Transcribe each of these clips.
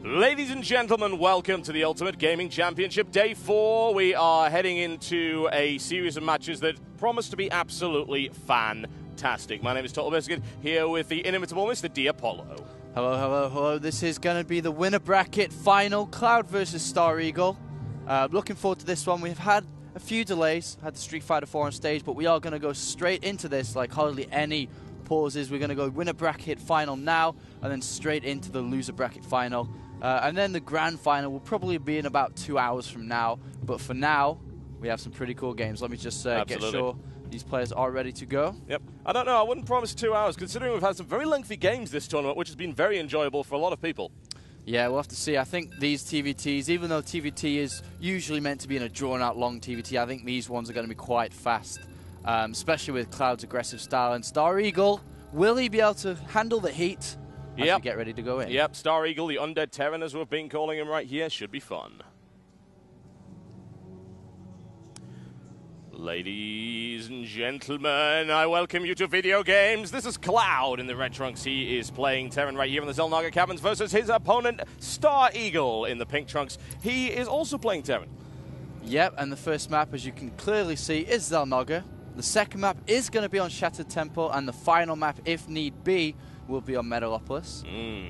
Ladies and gentlemen, welcome to the Ultimate Gaming Championship Day 4. We are heading into a series of matches that promise to be absolutely fantastic. My name is Total Biscuit, here with the inimitable Mr. D'Apollo. Hello, hello, hello. This is going to be the winner bracket final, Cloud versus Stareagle. Looking forward to this one. We've had a few delays, had the Street Fighter 4 on stage, but we are going to go straight into this like hardly any pauses. We're going to go winner bracket final now, and then straight into the loser bracket final. And then the grand final will probably be in about 2 hours from now. But for now, we have some pretty cool games. Let me just get sure these players are ready to go. Yep. I don't know. I wouldn't promise 2 hours, considering we've had some very lengthy games this tournament, which has been very enjoyable for a lot of people. Yeah, we'll have to see. I think these TVTs, even though TVT is usually meant to be in a drawn-out long TVT, I think these ones are going to be quite fast, especially with Cloud's aggressive style. And Stareagle, will he be able to handle the heat? As we get ready to go in. Yep, Stareagle, the Undead Terran, as we've been calling him right here, should be fun. Ladies and gentlemen, I welcome you to video games. This is Cloud in the red trunks. He is playing Terran right here in the Xel'Naga Caverns versus his opponent, Stareagle, in the pink trunks. He is also playing Terran. Yep, and the first map, as you can clearly see, is Xel'Naga. The second map is going to be on Shattered Temple, and the final map, if need be, will be on Metalopolis.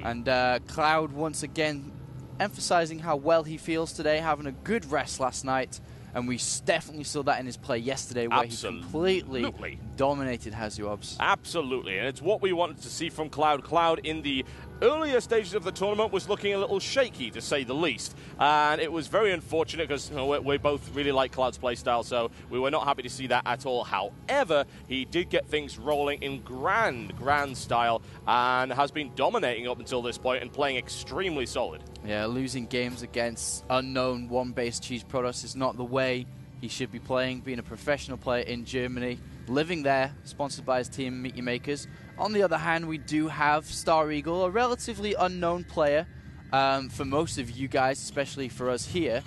And Cloud once again emphasizing how well he feels today, having a good rest last night, and we definitely saw that in his play yesterday where he completely dominated Hazuobs. Absolutely, and it's what we wanted to see from Cloud. Cloud in the earlier stages of the tournament was looking a little shaky, to say the least, and it was very unfortunate because we both really like Cloud's playstyle, so we were not happy to see that at all. However, he did get things rolling in grand style and has been dominating up until this point and playing extremely solid. Yeah, losing games against unknown one-base cheese products is not the way he should be playing, being a professional player in Germany, living there, sponsored by his team, Meet Your Makers. On the other hand, we do have Stareagle, a relatively unknown player for most of you guys, especially for us here.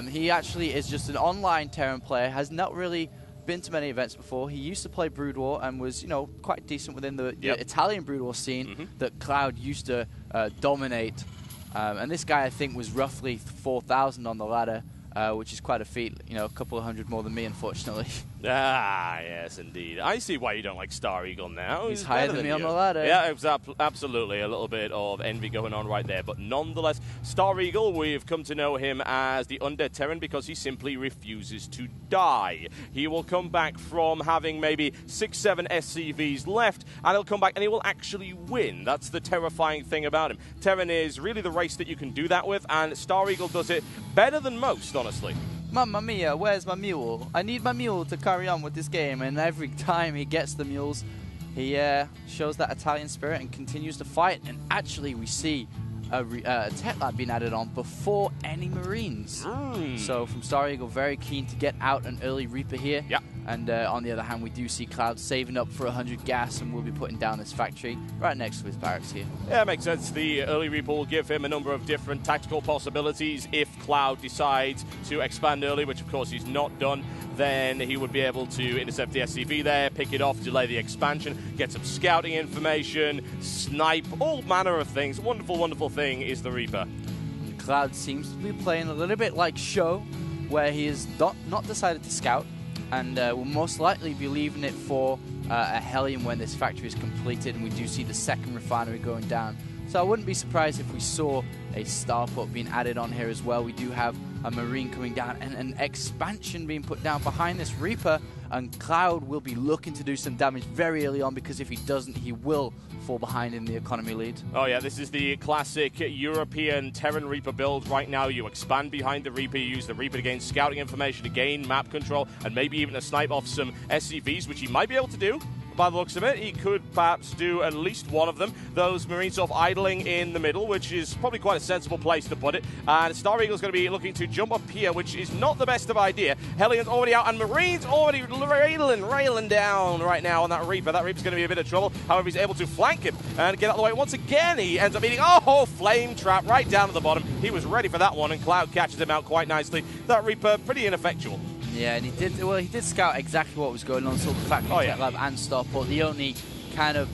He actually is just an online Terran player, has not really been to many events before. He used to play Brood War and was, quite decent within the Italian Brood War scene that Cloud used to dominate. And this guy, I think, was roughly 4,000 on the ladder, which is quite a feat. A couple of hundred more than me, unfortunately. Ah, yes, indeed. I see why you don't like Stareagle now. He's higher than me on the ladder. Yeah, it was absolutely a little bit of envy going on right there. But nonetheless, Stareagle, we've come to know him as the Undead Terran because he simply refuses to die. He will come back from having maybe 6-7 SCVs left, and he'll come back and he will actually win. That's the terrifying thing about him. Terran is really the race that you can do that with, and Stareagle does it better than most, honestly. Mamma mia, where's my mule? I need my mule to carry on with this game. And every time he gets the mules, he shows that Italian spirit and continues to fight. And actually, we see a tech lab being added on before any Marines. So from Stareagle, very keen to get out an early Reaper here. Yeah. And on the other hand, we do see Cloud saving up for 100 gas, and we'll be putting down this factory right next to his barracks here. Yeah, makes sense. The early Reaper will give him a number of different tactical possibilities. If Cloud decides to expand early, which of course he's not done, then he would be able to intercept the SCV there, pick it off, delay the expansion, get some scouting information, snipe, all manner of things. Wonderful, wonderful thing is the Reaper. Cloud seems to be playing a little bit like Show, where he has not decided to scout, and will most likely be leaving it for a Hellion when this factory is completed and we do see the second refinery going down. So I wouldn't be surprised if we saw a starport being added on here as well. We do have a Marine coming down and an expansion being put down behind this Reaper, and Cloud will be looking to do some damage very early on, because if he doesn't, he will fall behind in the economy lead. Oh yeah, this is the classic European Terran Reaper build right now. You expand behind the Reaper, you use the Reaper to gain scouting information, to gain map control, and maybe even to snipe off some SCVs, which he might be able to do. By the looks of it, he could perhaps do at least one of them. Those Marines sort of idling in the middle, which is probably quite a sensible place to put it. And Stareagle's going to be looking to jump up here, which is not the best of idea. Hellion's already out, and Marines already railing down right now on that Reaper. That Reaper's going to be a bit of trouble. However, he's able to flank him and get out of the way. Once again, he ends up meeting, Flame Trap right down at the bottom. He was ready for that one, and Cloud catches him out quite nicely. That Reaper, pretty ineffectual. Yeah, and he did scout exactly what was going on, so the factory, tech lab and starport. The only kind of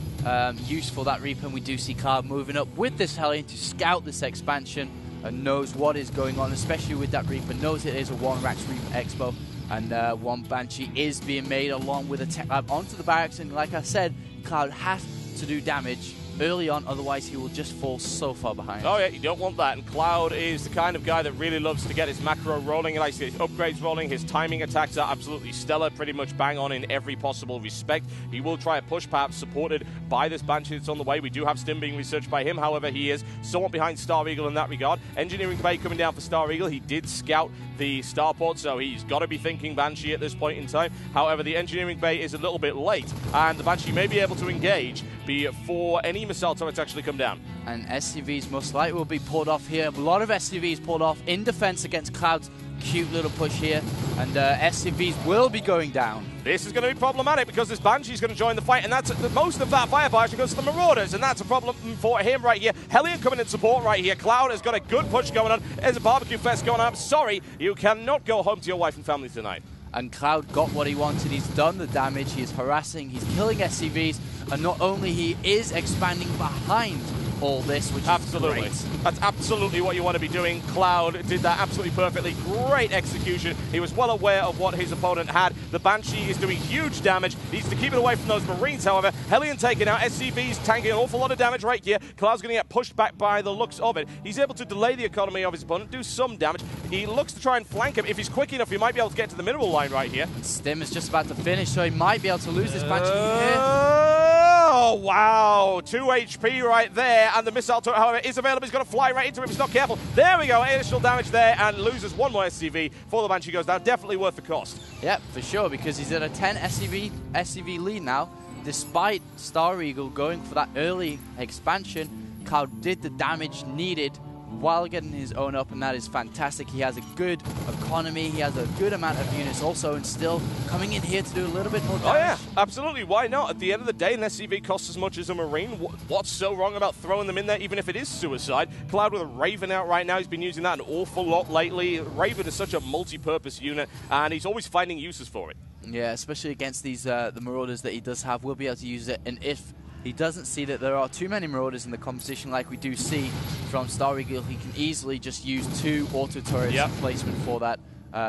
use for that Reaper, and we do see Cloud moving up with this Hellion to scout this expansion and knows what is going on, especially with that Reaper, knows it is a 1-Rax Reaper Expo, and one Banshee is being made along with a Tech Lab onto the barracks, and like I said, Cloud has to do damage early on, otherwise he will just fall so far behind. Oh yeah, you don't want that, and Cloud is the kind of guy that really loves to get his macro rolling, and I see his upgrades rolling. His timing attacks are absolutely stellar, pretty much bang on in every possible respect. He will try a push, perhaps supported by this Banshee that's on the way. We do have Stim being researched by him, however he is somewhat behind Stareagle in that regard. Engineering Bay coming down for Stareagle. He did scout the starport, so he's got to be thinking Banshee at this point in time. However, the Engineering Bay is a little bit late, and the Banshee may be able to engage before any missile turrets actually come down. And SCVs most likely will be pulled off here. A lot of SCVs pulled off in defense against Cloud's cute little push here, and SCVs will be going down. This is going to be problematic because this Banshee is going to join the fight, and that's most of that firepower actually goes to the Marauders, and that's a problem for him right here. Hellion coming in support right here. Cloud has got a good push going on. There's a barbecue fest going on. I'm sorry, you cannot go home to your wife and family tonight. And Cloud got what he wanted. He's done the damage. He is harassing. He's killing SCVs. And not only he is expanding behind all this, which is great. That's absolutely what you want to be doing. Cloud did that absolutely perfectly. Great execution. He was well aware of what his opponent had. The Banshee is doing huge damage. Needs to keep it away from those Marines, however. Hellion taken out. SCV's tanking an awful lot of damage right here. Cloud's going to get pushed back by the looks of it. He's able to delay the economy of his opponent, do some damage. He looks to try and flank him. If he's quick enough, he might be able to get to the mineral line right here. Stim is just about to finish, so he might be able to lose this Banshee here. Oh, wow. 2 HP right there, and the missile turret, however, is available. He's going to fly right into him if he's not careful. There we go. Initial damage there, and loses one more SCV before the Banshee goes down. Definitely worth the cost. Yep, for sure, because he's at a 10 SCV lead now. Despite Stareagle going for that early expansion, Cloud did the damage needed while getting his own up, and that is fantastic. He has a good economy, he has a good amount of units also, and still coming in here to do a little bit more damage. Oh yeah, absolutely, why not? At the end of the day, an SCV costs as much as a Marine. What's so wrong about throwing them in there, even if it is suicide? Cloud with a Raven out right now, he's been using that an awful lot lately. Raven is such a multi-purpose unit, and he's always finding uses for it. Yeah, especially against these the Marauders that he does have, we'll be able to use it, and if he doesn't see that there are too many Marauders in the competition like we do see from Stareagle, he can easily just use 2 auto turrets placement for that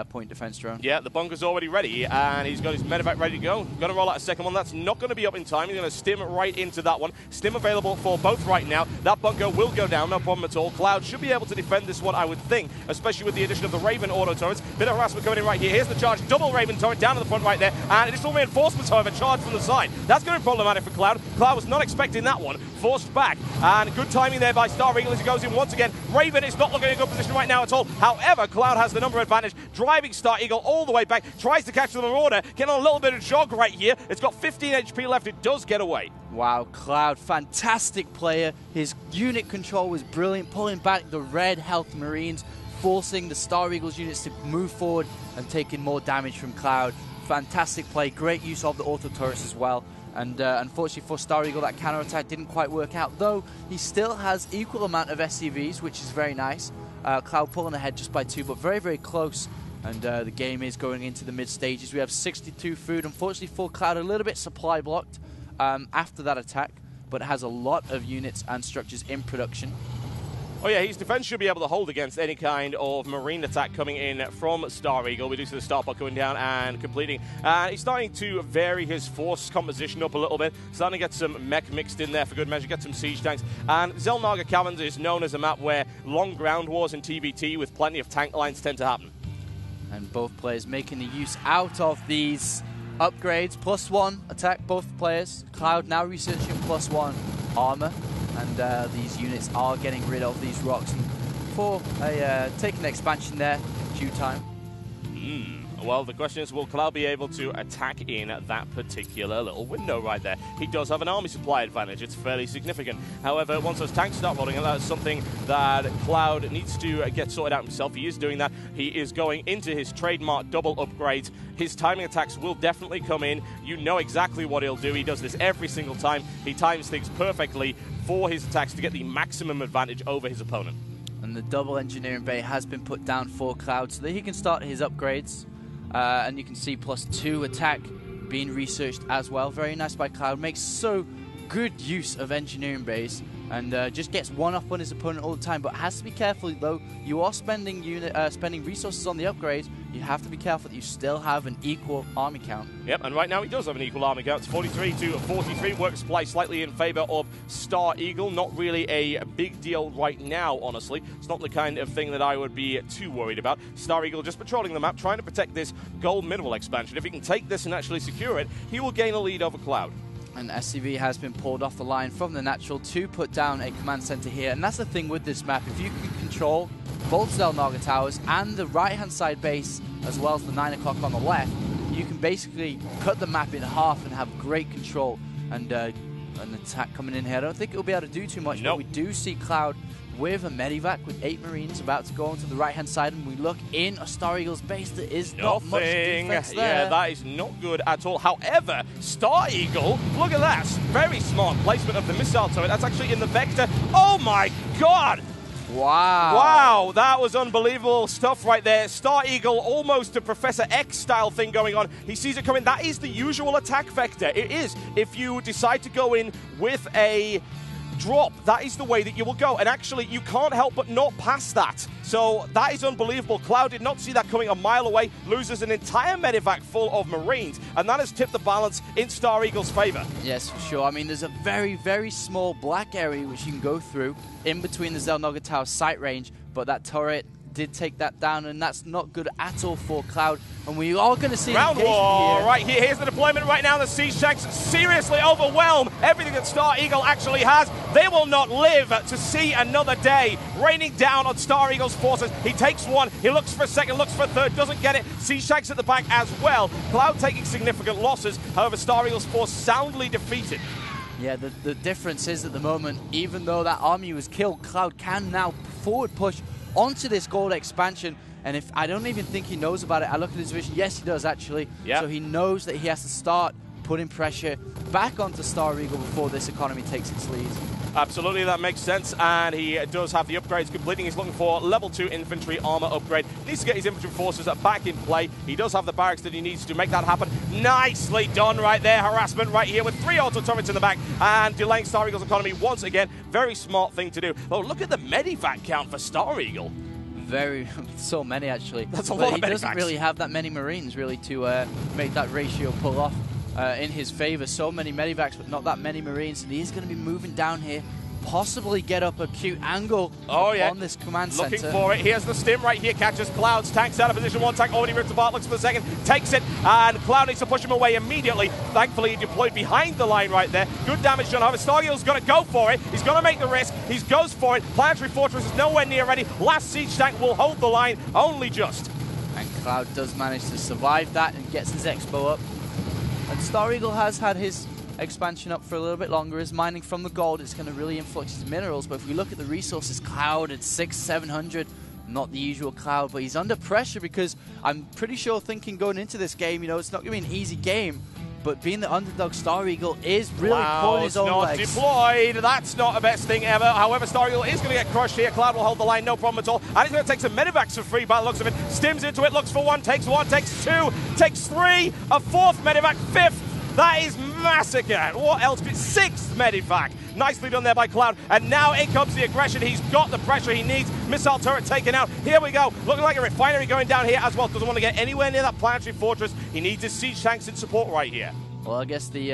point defense drone. Yeah, the bunker's already ready, and he's got his medevac ready to go. Going to roll out a second one. That's not going to be up in time. He's going to stim right into that one. Stim available for both right now. That bunker will go down, no problem at all. Cloud should be able to defend this one, I would think, especially with the addition of the Raven auto turrets. Bit of harassment coming in right here. Here's the charge. Double Raven turret down to the front right there, and additional reinforcements, however, charged from the side. That's going to be problematic for Cloud. Cloud was not expecting that one. Forced back, and good timing there by Stareagle as he goes in once again. Raven is not looking in a good position right now at all. However, Cloud has the number advantage, driving Stareagle all the way back, tries to catch the Marauder, getting on a little bit of jog right here. It's got 15 HP left, it does get away. Wow, Cloud, fantastic player. His unit control was brilliant, pulling back the red health Marines, forcing the Stareagle's units to move forward and taking more damage from Cloud. Fantastic play, great use of the auto turrets as well. And unfortunately for Stareagle, that counterattack didn't quite work out, though he still has equal amount of SCVs, which is very nice. Cloud pulling ahead just by 2, but very, very close. And the game is going into the mid stages. We have 62 food. Unfortunately for Cloud, a little bit supply blocked after that attack, but has a lot of units and structures in production. Oh yeah, his defense should be able to hold against any kind of Marine attack coming in from Stareagle. We do see the starport going down and completing. He's starting to vary his force composition up a little bit. Starting to get some mech mixed in there for good measure, get some siege tanks. And Zelnaga Caverns is known as a map where long ground wars in TVT with plenty of tank lines tend to happen. And both players making the use out of these upgrades. +1 attack, both players. Cloud now researching +1 armor. And these units are getting rid of these rocks. And for a taking expansion there, due time. Well, the question is, will Cloud be able to attack in that particular little window right there? He does have an army supply advantage. It's fairly significant. However, once those tanks start rolling, and that's something that Cloud needs to get sorted out himself. He is doing that. He is going into his trademark double upgrades. His timing attacks will definitely come in. You know exactly what he'll do. He does this every single time. He times things perfectly for his attacks to get the maximum advantage over his opponent. And the double engineering bay has been put down for Cloud so that he can start his upgrades. And you can see +2 attack being researched as well. Very nice by Cloud. Makes so good use of engineering base and just gets one up on his opponent all the time, but has to be careful though. You are spending resources on the upgrades. You have to be careful that you still have an equal army count. Yep, and right now he does have an equal army count. It's 43 to 43. Work supply slightly in favor of Stareagle. Not really a big deal right now, honestly. It's not the kind of thing that I would be too worried about. Stareagle just patrolling the map, trying to protect this gold mineral expansion. If he can take this and actually secure it, he will gain a lead over Cloud. And SCV has been pulled off the line from the natural to put down a command center here. And that's the thing with this map. If you can control both Zelnaga towers and the right-hand side base, as well as the 9 o'clock on the left, you can basically cut the map in half and have great control. And an attack coming in here. I don't think it'll be able to do too much, but we do see Cloud with a medivac with 8 Marines about to go onto the right-hand side, and we look in a Stareagle's base. There is not much defense there. Yeah, that is not good at all. However, Stareagle, look at that. Very smart placement of the missile turret. That's actually in the vector. Oh my god! Wow. Wow, that was unbelievable stuff right there. Stareagle, almost a Professor X style thing going on. He sees it coming. That is the usual attack vector. It is. If you decide to go in with a drop, that is the way that you will go. And actually, you can't help but not pass that. So that is unbelievable. Cloud did not see that coming a mile away, loses an entire medivac full of Marines, and that has tipped the balance in Stareagle's favor. Yes, for sure. I mean, there's a very, very small black area which you can go through in between the Zelnaga Tower sight range, but that turret did take that down, and that's not good at all for Cloud. And we are going to see round war here. right here. Here's the deployment right now. The Siege Shanks seriously overwhelm everything that Stareagle actually has. They will not live to see another day. Raining down on Stareagle's forces. He takes one. He looks for a second, looks for a third, doesn't get it. Siege Shanks at the back as well. Cloud taking significant losses. However, Stareagle's force soundly defeated. Yeah, the difference is at the moment, even though that army was killed, Cloud can now forward push onto this gold expansion. And if I don't even think he knows about it. I look at his vision. Yes, he does actually. Yep. So he knows that he has to start putting pressure back onto Stareagle before this economy takes its lead. Absolutely, that makes sense, and he does have the upgrades completing. He's looking for level 2 infantry armor upgrade. Needs to get his infantry forces back in play. He does have the barracks that he needs to make that happen. Nicely done right there. Harassment right here with 3 auto turrets in the back and delaying Stareagle's economy once again. Very smart thing to do. Oh, look at the medivac count for Stareagle. So many actually. That's a lot of medivacs. He doesn't really have that many Marines really to make that ratio pull off in his favor. So many medivacs, but not that many Marines. And he's going to be moving down here, possibly get up a cute angle on this command center. Looking for it. Here's the stim right here. Catches Cloud's tanks out of position. One tank already ripped apart. Looks for the second. Takes it. And Cloud needs to push him away immediately. Thankfully, he deployed behind the line right there. Good damage done. However, Stareagle's going to go for it. He's going to make the risk. He goes for it. Planetary Fortress is nowhere near ready. Last siege tank will hold the line. Only just. And Cloud does manage to survive that and gets his expo up. And Stareagle has had his expansion up for a little bit longer. Is mining from the gold. It's going to really influx his minerals. But if we look at the resources, Cloud at 600-700, not the usual Cloud, but he's under pressure because I'm pretty sure thinking going into this game, you know, it's not going to be an easy game. But being the underdog, Stareagle is really pulling his own legs. Deployed. That's not the best thing ever. However, Stareagle is going to get crushed here. Cloud will hold the line, no problem at all. And he's going to take some medivacs for free by the looks of it. Stims into it, looks for one, takes 2, takes 3, a 4th medivac, 5th. That is massacre. What else? 6th medivac. Nicely done there by Cloud. And now in comes the aggression. He's got the pressure he needs. Missile turret taken out. Here we go. Looking like a refinery going down here as well. Doesn't want to get anywhere near that planetary fortress. He needs his siege tanks in support right here. Well, I guess the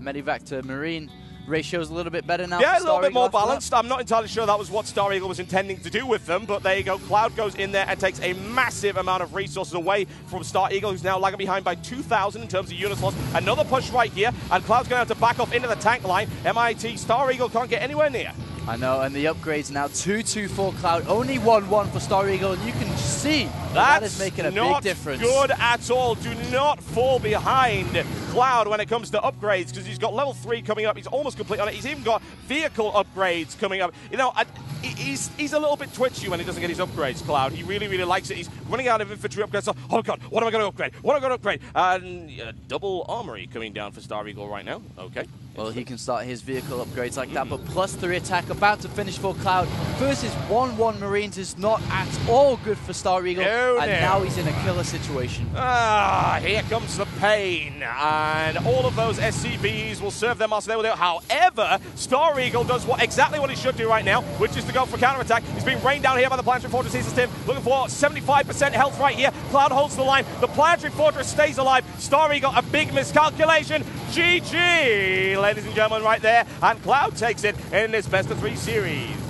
medivac to marine ratio is a little bit better now. Yeah, a little bit more balanced. I'm not entirely sure that was what Stareagle was intending to do with them, but there you go. Cloud goes in there and takes a massive amount of resources away from Stareagle, who's now lagging behind by 2,000 in terms of units lost. Another push right here, and Cloud's going to have to back off into the tank line. MIT, Stareagle can't get anywhere near. I know, and the upgrades now 2-2 for Cloud, only 1-1 for Stareagle, and you can see that is making a big difference. Not good at all. Do not fall behind Cloud when it comes to upgrades, because he's got level 3 coming up. He's almost complete on it. He's even got vehicle upgrades coming up. You know, he's a little bit twitchy when he doesn't get his upgrades, Cloud. He really, really likes it. He's running out of infantry upgrades. So, oh, God, what am I going to upgrade? What am I going to upgrade? And double armory coming down for Stareagle right now. Okay. Well, he can start his vehicle upgrades like that, but +3 attack about to finish for Cloud versus 1-1 Marines is not at all good for Stareagle, and now he's in a killer situation. Here comes the pain, and all of those SCVs will serve their master. They will do it. However, Stareagle does exactly what he should do right now, which is to go for counterattack. He's being rained down here by the Planetary Fortress system, looking for 75% health right here. Cloud holds the line. The Planetary Fortress stays alive. Stareagle, a big miscalculation. GG, ladies and gentlemen, right there. And Cloud takes it in this best-of-3 series.